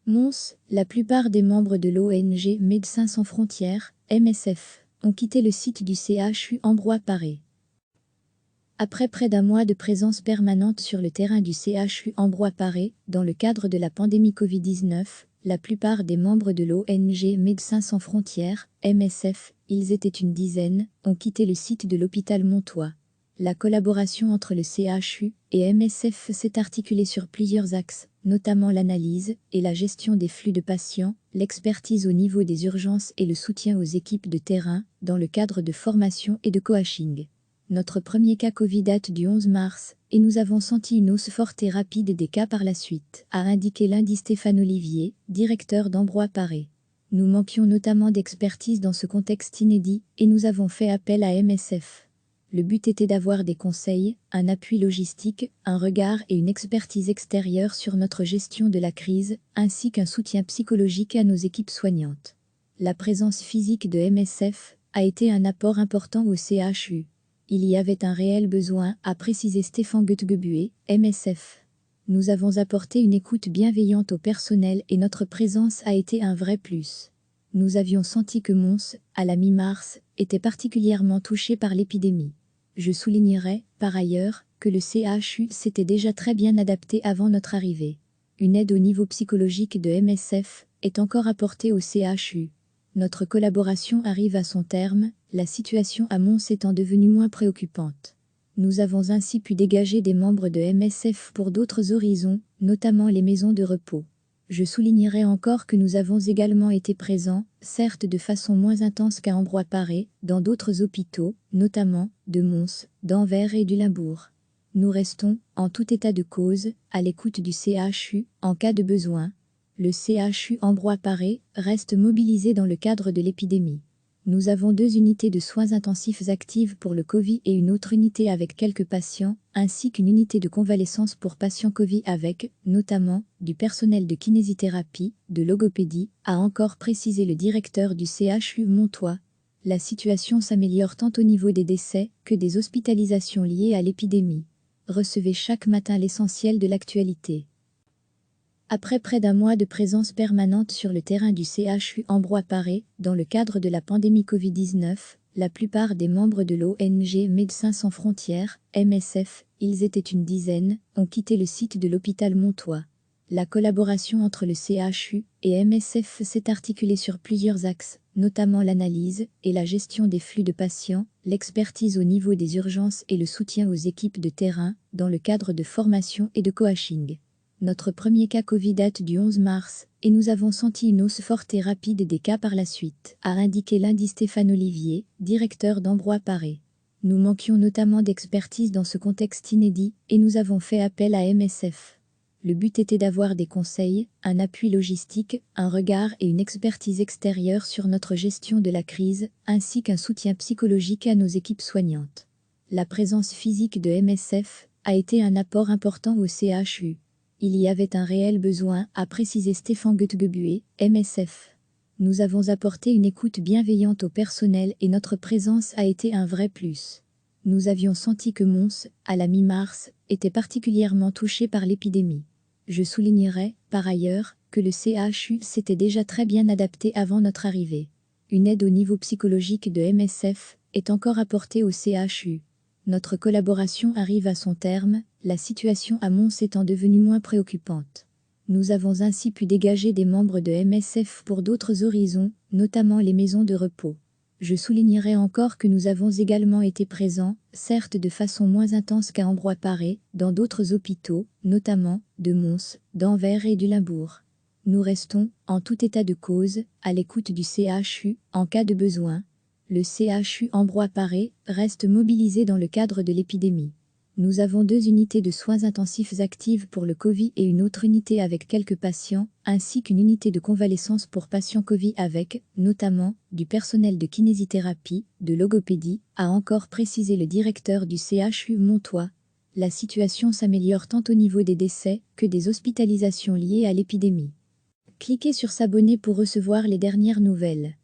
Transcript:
Mons, la plupart des membres de l'ONG Médecins sans frontières, MSF, ont quitté le site du CHU Ambroix-Paré. Après près d'un mois de présence permanente sur le terrain du CHU Ambroix-Paré, dans le cadre de la pandémie Covid-19, la plupart des membres de l'ONG Médecins sans frontières, MSF, ils étaient une dizaine, ont quitté le site de l'hôpital Montois. La collaboration entre le CHU et MSF s'est articulée sur plusieurs axes, notamment l'analyse et la gestion des flux de patients, l'expertise au niveau des urgences et le soutien aux équipes de terrain, dans le cadre de formation et de coaching. Notre premier cas Covid date du 11 mars, et nous avons senti une hausse forte et rapide des cas par la suite, a indiqué lundi Stéphane Olivier, directeur d'Ambroix-Paré. Nous manquions notamment d'expertise dans ce contexte inédit, et nous avons fait appel à MSF. Le but était d'avoir des conseils, un appui logistique, un regard et une expertise extérieure sur notre gestion de la crise, ainsi qu'un soutien psychologique à nos équipes soignantes. La présence physique de MSF a été un apport important au CHU. Il y avait un réel besoin, a précisé Stéphane Goetgebuet, MSF. Nous avons apporté une écoute bienveillante au personnel et notre présence a été un vrai plus. Nous avions senti que Mons, à la mi-mars, était particulièrement touché par l'épidémie. Je soulignerai, par ailleurs, que le CHU s'était déjà très bien adapté avant notre arrivée. Une aide au niveau psychologique de MSF est encore apportée au CHU. Notre collaboration arrive à son terme, la situation à Mons étant devenue moins préoccupante. Nous avons ainsi pu dégager des membres de MSF pour d'autres horizons, notamment les maisons de repos. Je soulignerai encore que nous avons également été présents, certes de façon moins intense qu'à Ambroix-Paré, dans d'autres hôpitaux, notamment de Mons, d'Anvers et du Limbourg. Nous restons, en tout état de cause, à l'écoute du CHU, en cas de besoin. Le CHU Ambroix-Paré reste mobilisé dans le cadre de l'épidémie. Nous avons 2 unités de soins intensifs actives pour le Covid et une autre unité avec quelques patients, ainsi qu'une unité de convalescence pour patients Covid avec, notamment, du personnel de kinésithérapie, de logopédie, a encore précisé le directeur du CHU Montois. La situation s'améliore tant au niveau des décès que des hospitalisations liées à l'épidémie. Recevez chaque matin l'essentiel de l'actualité. Après près d'un mois de présence permanente sur le terrain du CHU Ambroix-Paré, dans le cadre de la pandémie Covid-19, la plupart des membres de l'ONG Médecins sans frontières, MSF, ils étaient une dizaine, ont quitté le site de l'hôpital Montois. La collaboration entre le CHU et MSF s'est articulée sur plusieurs axes, notamment l'analyse et la gestion des flux de patients, l'expertise au niveau des urgences et le soutien aux équipes de terrain, dans le cadre de formation et de coaching. Notre premier cas Covid date du 11 mars, et nous avons senti une hausse forte et rapide des cas par la suite, a indiqué lundi Stéphane Olivier, directeur d'Ambroix-Paré. Nous manquions notamment d'expertise dans ce contexte inédit, et nous avons fait appel à MSF. Le but était d'avoir des conseils, un appui logistique, un regard et une expertise extérieure sur notre gestion de la crise, ainsi qu'un soutien psychologique à nos équipes soignantes. La présence physique de MSF a été un apport important au CHU. Il y avait un réel besoin, a précisé Stéphane Goetgebuet, MSF. Nous avons apporté une écoute bienveillante au personnel et notre présence a été un vrai plus. Nous avions senti que Mons, à la mi-mars, était particulièrement touché par l'épidémie. Je soulignerai, par ailleurs, que le CHU s'était déjà très bien adapté avant notre arrivée. Une aide au niveau psychologique de MSF est encore apportée au CHU. Notre collaboration arrive à son terme, la situation à Mons étant devenue moins préoccupante. Nous avons ainsi pu dégager des membres de MSF pour d'autres horizons, notamment les maisons de repos. Je soulignerai encore que nous avons également été présents, certes de façon moins intense qu'à Ambroix-Paré, dans d'autres hôpitaux, notamment de Mons, d'Anvers et du Limbourg. Nous restons, en tout état de cause, à l'écoute du CHU, en cas de besoin. Le CHU Ambroix-Paré reste mobilisé dans le cadre de l'épidémie. Nous avons 2 unités de soins intensifs actives pour le Covid et une autre unité avec quelques patients, ainsi qu'une unité de convalescence pour patients Covid avec, notamment, du personnel de kinésithérapie, de logopédie, a encore précisé le directeur du CHU Montois. La situation s'améliore tant au niveau des décès que des hospitalisations liées à l'épidémie. Cliquez sur s'abonner pour recevoir les dernières nouvelles.